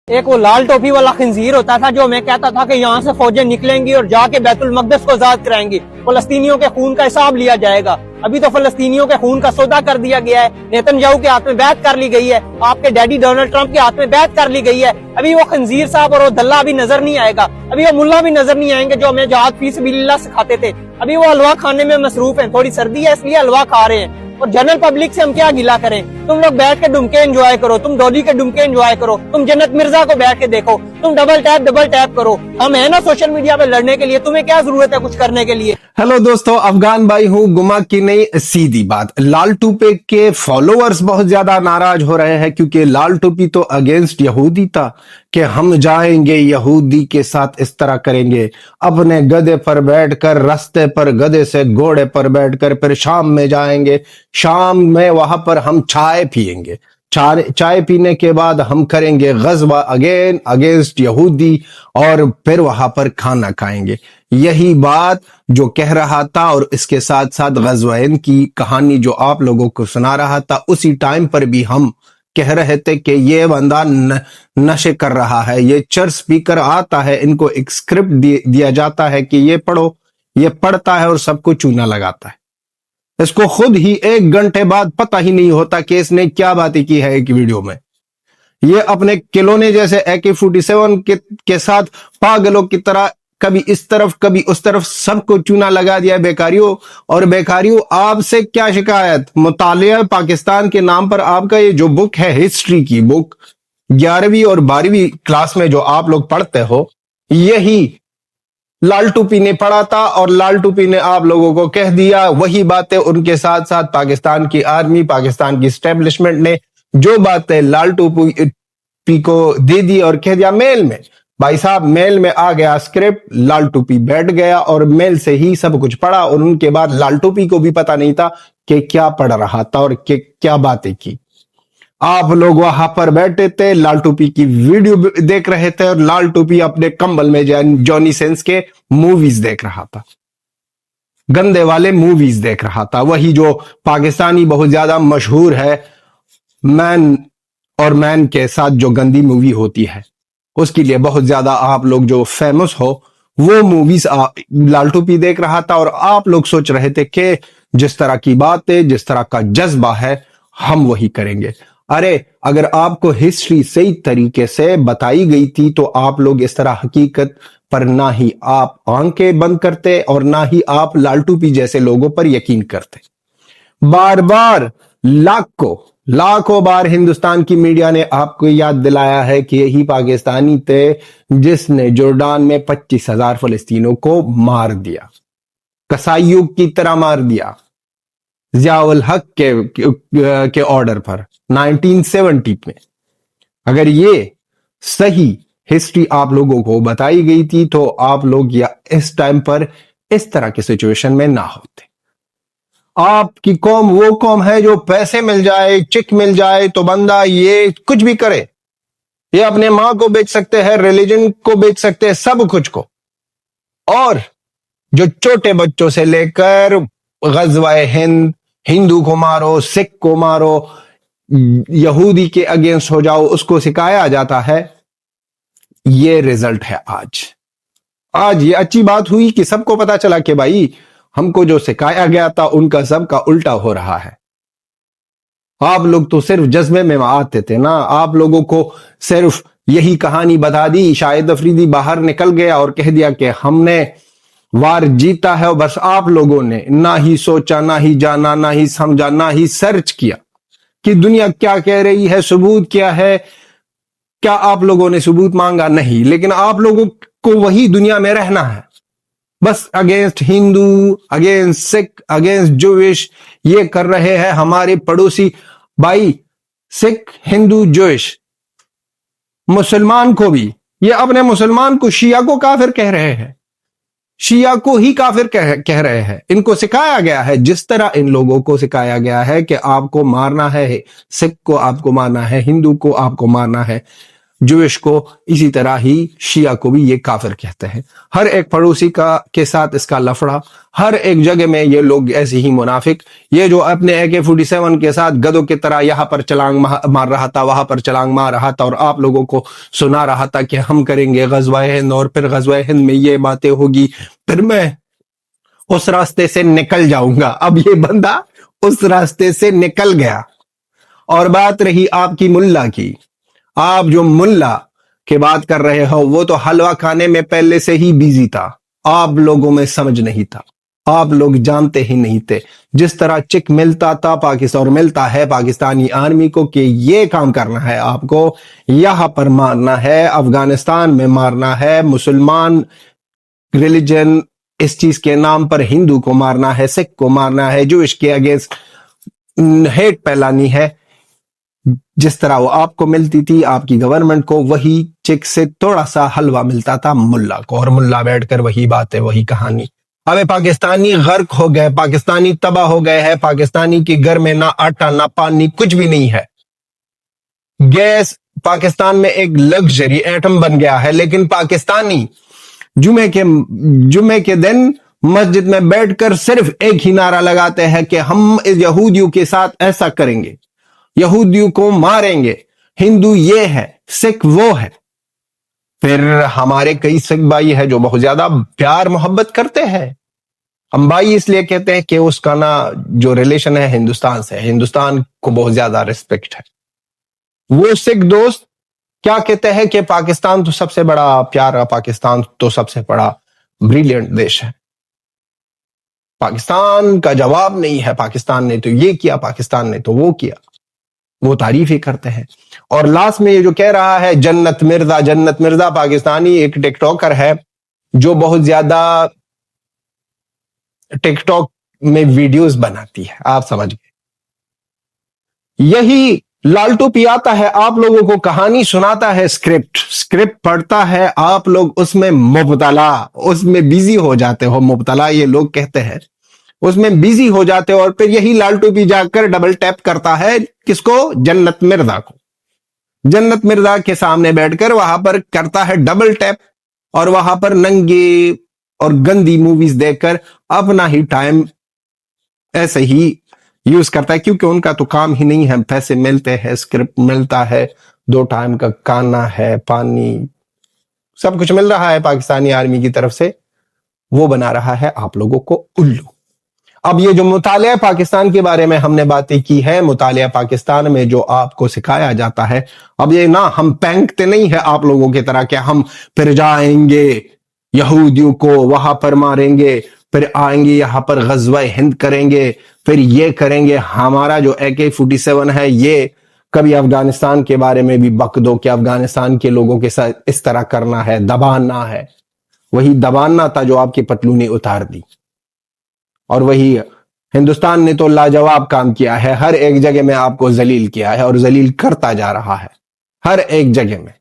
ایک وہ لال ٹوپی والا خنزیر ہوتا تھا جو میں کہتا تھا کہ یہاں سے فوجیں نکلیں گی اور جا کے بیت المقدس کو آزاد کرائیں گی، فلسطینیوں کے خون کا حساب لیا جائے گا۔ ابھی تو فلسطینیوں کے خون کا سودا کر دیا گیا ہے، نیتن یاہو کے ہاتھ میں بیعت کر لی گئی ہے، آپ کے ڈیڈی ڈونلڈ ٹرمپ کے ہاتھ میں بیعت کر لی گئی ہے۔ ابھی وہ خنزیر صاحب اور وہ دلہ ابھی نظر نہیں آئے گا، ابھی وہ ملا بھی نظر نہیں آئیں گے جو ہمیں جہاد فی سبیل اللہ سکھاتے تھے۔ ابھی وہ حلوہ کھانے میں مصروف ہیں، تھوڑی سردی ہے اس لیے حلوہ کھا رہے ہیں، اور جنرل پبلک سے ہم کیا گلا کریں؟ تم لوگ بیٹھ کے ڈمکے انجوائے کرو، تم ڈولی کے ڈمکے انجوائے کرو، تم جنت مرزا کو بیٹھ کے دیکھو، تم ڈبل ٹیپ کرو۔ ہم ہیں نا سوشل میڈیا پہ لڑنے کے لیے، تمہیں کیا ضرورت ہے کچھ کرنے کے لیے؟ ہیلو دوستو، افغان بھائی ہوں۔ گما کی نہیں سیدھی بات، لال ٹوپے کے فالوورز بہت زیادہ ناراض ہو رہے ہیں کیونکہ لال ٹوپی تو اگینسٹ یہودی تھا کہ ہم جائیں گے یہودی کے ساتھ اس طرح کریں گے، اپنے گدھے پر بیٹھ کر رستے پر گدھے سے گھوڑے پر بیٹھ کر پھر شام میں جائیں گے، شام میں وہاں پر ہم چائے پیئیں گے، چائے پینے کے بعد ہم کریں گے غزوہ اگینسٹ یہودی اور پھر وہاں پر کھانا کھائیں گے۔ یہی بات جو کہہ رہا تھا اور اس کے ساتھ ساتھ غزوین کی کہانی جو آپ لوگوں کو سنا رہا تھا، اسی ٹائم پر بھی ہم کہہ رہے تھے کہ یہ بندہ نشے کر رہا ہے، یہ چرچ سپیکر آتا ہے، ان کو ایک سکرپٹ دیا جاتا ہے کہ یہ پڑھو، یہ پڑھتا ہے اور سب کو چونا لگاتا ہے۔ اس کو خود ہی 1 گھنٹے بعد پتہ ہی نہیں ہوتا کہ اس نے کیا باتیں کی ہے ایک ویڈیو میں۔ یہ اپنے کھلونے جیسے AK-47 کے ساتھ پاگلوں کی طرح کبھی اس طرف کبھی اس طرف سب کو چونا لگا دیا۔ بیکاریوں اور بیکاریوں، آپ سے کیا شکایت؟ مطالعہ پاکستان کے نام پر آپ کا یہ جو بک ہے، ہسٹری کی بک 11ویں اور 12ویں کلاس میں جو آپ لوگ پڑھتے ہو، یہی لال ٹوپی نے پڑھا تھا اور لال ٹوپی نے آپ لوگوں کو کہہ دیا وہی باتیں۔ ان کے ساتھ ساتھ پاکستان کی آرمی، پاکستان کی اسٹیبلشمنٹ نے جو باتیں لال ٹوپی کو دے دی اور کہہ دیا میل میں۔ بھائی صاحب، میل میں آ گیا اسکرپٹ، لال ٹوپی بیٹھ گیا اور میل سے ہی سب کچھ پڑھا، اور ان کے بعد لال ٹوپی کو بھی پتہ نہیں تھا کہ کیا پڑھ رہا تھا اور کیا باتیں کی۔ آپ لوگ وہاں پر بیٹھے تھے، لال ٹوپی کی ویڈیو دیکھ رہے تھے اور لال ٹوپی اپنے کمبل میں جونی سینس کے موویز دیکھ رہا تھا، گندے والے موویز دیکھ رہا تھا۔ وہی جو پاکستانی بہت زیادہ مشہور ہے، مین اور مین کے ساتھ جو گندی مووی ہوتی ہے، اس کے لیے بہت زیادہ آپ لوگ جو فیمس ہو، وہ موویز لال ٹوپی دیکھ رہا تھا، اور آپ لوگ سوچ رہے تھے کہ جس طرح کی باتیں، جس طرح کا جذبہ ہے، ہم وہی کریں گے۔ ارے اگر آپ کو ہسٹری صحیح طریقے سے بتائی گئی تھی تو آپ لوگ اس طرح حقیقت پر نہ ہی آپ آنکھیں بند کرتے اور نہ ہی آپ لال ٹوپی جیسے لوگوں پر یقین کرتے۔ بار بار لاکھوں بار ہندوستان کی میڈیا نے آپ کو یاد دلایا ہے کہ یہی پاکستانی تھے جس نے جورڈان میں 25,000 فلسطینیوں کو مار دیا، کسائیوں کی طرح مار دیا، ضیاء الحق کے آرڈر پر 1970 میں۔ اگر یہ صحیح ہسٹری آپ لوگوں کو بتائی گئی تھی تو آپ لوگ اس ٹائم پر اس طرح کی سچویشن میں نہ ہوتے۔ آپ کی قوم وہ قوم ہے جو پیسے مل جائے، چک مل جائے تو بندہ یہ کچھ بھی کرے، یہ اپنے ماں کو بیچ سکتے ہیں، ریلیجن کو بیچ سکتے ہیں، سب کچھ کو۔ اور جو چھوٹے بچوں سے لے کر غزوہ ہند، ہندو کو مارو، سکھ کو مارو، یہودی کے اگینسٹ ہو جاؤ، اس کو سکھایا جاتا ہے۔ یہ رزلٹ ہے آج یہ اچھی بات ہوئی کہ سب کو پتا چلا کہ بھائی ہم کو جو سکھایا گیا تھا ان کا سب کا الٹا ہو رہا ہے۔ آپ لوگ تو صرف جذبے میں آتے تھے نا، آپ لوگوں کو صرف یہی کہانی بتا دی، شاہد افریدی باہر نکل گیا اور کہہ دیا کہ ہم نے وار جیتا ہے، بس آپ لوگوں نے نہ ہی سوچا، نہ ہی جانا، نہ ہی سمجھا، نہ ہی سرچ کیا کہ دنیا کیا کہہ رہی ہے، ثبوت کیا ہے۔ کیا آپ لوگوں نے ثبوت مانگا؟ نہیں، لیکن آپ لوگوں کو وہی دنیا میں رہنا ہے، بس اگینسٹ ہندو، اگینسٹ سکھ، اگینسٹ جوئش یہ کر رہے ہیں ہمارے پڑوسی بھائی، سکھ، ہندو، جوئش، مسلمان کو بھی، یہ اپنے مسلمان کو، شیعہ کو کافر کہہ رہے ہیں، شیعہ کو ہی کافر کہہ رہے ہیں۔ ان کو سکھایا گیا ہے، جس طرح ان لوگوں کو سکھایا گیا ہے کہ آپ کو مارنا ہے، سکھ کو آپ کو مارنا ہے، ہندو کو آپ کو مارنا ہے، جوش کو اسی طرح ہی شیعہ کو بھی یہ کافر کہتے ہیں. ہر ایک پڑوسی کے ساتھ اس کا لفڑا، ہر ایک جگہ میں یہ لوگ ایسے ہی منافق، یہ جو اپنے AK-47 کے ساتھ گدوں کی طرح یہاں پر چلانگ مار رہا تھا، وہاں پر چلانگ مار رہا تھا، اور آپ لوگوں کو سنا رہا تھا کہ ہم کریں گے غزوہ ہند، اور پھر غزوہ ہند میں یہ باتیں ہوگی، پھر میں اس راستے سے نکل جاؤں گا. اب یہ بندہ اس راستے سے نکل گیا. اور بات رہی آپ کی ملا کی، آپ جو ملا کی بات کر رہے ہو، وہ تو حلوہ کھانے میں پہلے سے ہی بیزی تھا. آپ لوگوں میں سمجھ نہیں تھا، آپ لوگ جانتے ہی نہیں تھے. جس طرح چک ملتا تھا پاکستان اور ملتا ہے پاکستانی آرمی کو کہ یہ کام کرنا ہے، آپ کو یہاں پر مارنا ہے، افغانستان میں مارنا ہے، مسلمان ریلیجن اس چیز کے نام پر ہندو کو مارنا ہے، سکھ کو مارنا ہے، جوش کے اگینسٹ ہیٹ پھیلانی ہے. جس طرح وہ آپ کو ملتی تھی، آپ کی گورنمنٹ کو، وہی چک سے تھوڑا سا حلوہ ملتا تھا ملا کو، اور ملا بیٹھ کر وہی بات ہے، وہی کہانی. اب پاکستانی غرق ہو گئے، پاکستانی تباہ ہو گئے ہیں، پاکستانی کے گھر میں نہ آٹا نہ پانی، کچھ بھی نہیں ہے. گیس پاکستان میں ایک لگژری ایٹم بن گیا ہے، لیکن پاکستانی جمعے کے دن مسجد میں بیٹھ کر صرف ایک ہی نعرہ لگاتے ہیں کہ ہم اس یہودیوں کے ساتھ ایسا کریں گے، یہودیوں کو ماریں گے، ہندو یہ ہے، سکھ وہ ہے. پھر ہمارے کئی سکھ بھائی ہیں جو بہت زیادہ پیار محبت کرتے ہیں. ہم بھائی اس لیے کہتے ہیں کہ اس کا نا جو ریلیشن ہے ہندوستان سے، ہندوستان کو بہت زیادہ ریسپیکٹ ہے. وہ سکھ دوست کیا کہتے ہیں کہ پاکستان تو سب سے بڑا پیارا، پاکستان تو سب سے بڑا بریلینٹ دیش ہے. پاکستان کا جواب نہیں ہے، پاکستان نے تو یہ کیا، پاکستان نے تو وہ کیا، وہ تعریف ہی کرتے ہیں. اور لاسٹ میں یہ جو کہہ رہا ہے جنت مرزا، جنت مرزا پاکستانی ایک ٹک ٹاکر ہے جو بہت زیادہ ٹک ٹاک میں ویڈیوز بناتی ہے، آپ سمجھ گئے. یہی لالٹو پی آتا ہے، آپ لوگوں کو کہانی سناتا ہے، اسکرپٹ پڑھتا ہے، آپ لوگ اس میں مبتلا، اس میں بیزی ہو جاتے ہو. مبتلا یہ لوگ کہتے ہیں، اس میں بیزی ہو جاتے ہو. اور پھر یہی لالٹو پی جا کر ڈبل ٹیپ کرتا ہے کس کو؟ جنت مرزا کو. جنت مرزا کے سامنے بیٹھ کر وہاں پر کرتا ہے ڈبل ٹیپ، اور وہاں پر ننگی اور گندی موویز دیکھ کر اپنا ہی ٹائم ایسے ہی یوز کرتا ہے، کیونکہ ان کا تو کام ہی نہیں ہے. پیسے ملتے ہیں، اسکرپٹ ملتا ہے، 2 ٹائم کا کھانا ہے، پانی، سب کچھ مل رہا ہے پاکستانی آرمی کی طرف سے. وہ بنا رہا ہے آپ لوگوں کو الو. اب یہ جو مطالعہ پاکستان کے بارے میں ہم نے باتیں کی ہے، مطالعہ پاکستان میں جو آپ کو سکھایا جاتا ہے، اب یہ نہ ہم پینکتے نہیں ہے آپ لوگوں کی طرح کہ ہم پھر جائیں گے یہودیوں کو وہاں پر ماریں گے، پھر آئیں گے یہاں پر غزوہ ہند کریں گے، پھر یہ کریں گے. ہمارا جو AK-47 ہے، یہ کبھی افغانستان کے بارے میں بھی بک دو کہ افغانستان کے لوگوں کے ساتھ اس طرح کرنا ہے، دبانا ہے. وہی دبانا تھا جو آپ کی پتلونیں اتار دی. اور وہی ہندوستان نے تو لاجواب کام کیا ہے، ہر ایک جگہ میں آپ کو ذلیل کیا ہے، اور ذلیل کرتا جا رہا ہے ہر ایک جگہ میں،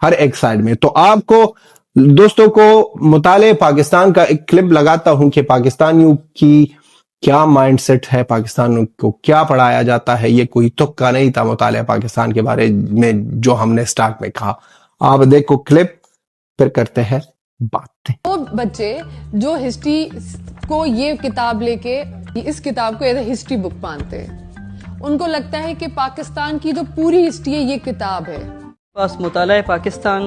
ہر ایک سائڈ میں. تو آپ کو دوستوں کو مطالعہ پاکستان کا ایک کلپ لگاتا ہوں کہ پاکستانیوں کی کیا مائنڈ سیٹ ہے، پاکستان کو کیا پڑھایا جاتا ہے. یہ کوئی تکا نہیں تھا مطالعہ پاکستان کے بارے میں جو ہم نے سٹارٹ میں کہا. آپ دیکھو کلپ، پھر کرتے ہیں بات. وہ بچے جو ہسٹری کو یہ کتاب لے کے اس کتاب کو ایز اے ہسٹری بک مانتے ہیں، ان کو لگتا ہے کہ پاکستان کی جو پوری ہسٹری ہے یہ کتاب ہے. پاس مطالعہ پاکستان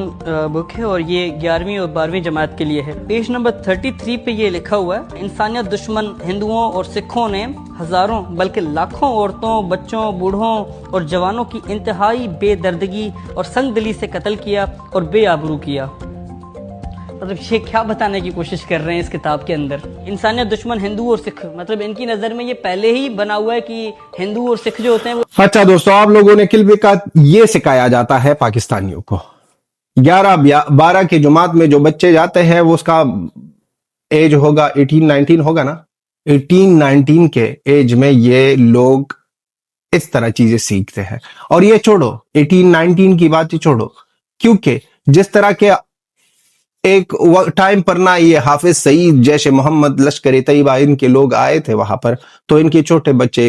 بک ہے، اور یہ 11ویں اور 12ویں جماعت کے لیے ہے. پیج نمبر 33 پہ یہ لکھا ہوا ہے: انسانیت دشمن ہندوؤں اور سکھوں نے ہزاروں بلکہ لاکھوں عورتوں، بچوں، بوڑھوں اور جوانوں کی انتہائی بے دردگی اور سنگ دلی سے قتل کیا اور بے آبرو کیا. مطلب یہ کیا بتانے کی کوشش کر رہے ہیں اس کتاب کے اندر؟ انسانیت دشمن ہندو اور سکھ، مطلب ان کی نظر میں یہ پہلے ہی بنا ہوا ہے کہ ہندو اور سکھ جو ہوتے ہیں وہ... اچھا دوستو، آپ لوگوں نے کلپ کا یہ سکھایا جاتا ہے پاکستانیوں کو. 11-12 کے جماعت میں جو بچے جاتے ہیں، وہ اس کا ایج ہوگا 18-19 ہوگا نا. 18-19 کے ایج میں یہ لوگ اس طرح چیزیں سیکھتے ہیں. اور یہ چھوڑو 18-19 کی بات، یہ چھوڑو، کیونکہ جس طرح کے ایک ٹائم پر نہ یہ حافظ سعید جیش محمد لشکر طیبہ ان کے لوگ آئے تھے وہاں پر، تو ان کے چھوٹے بچے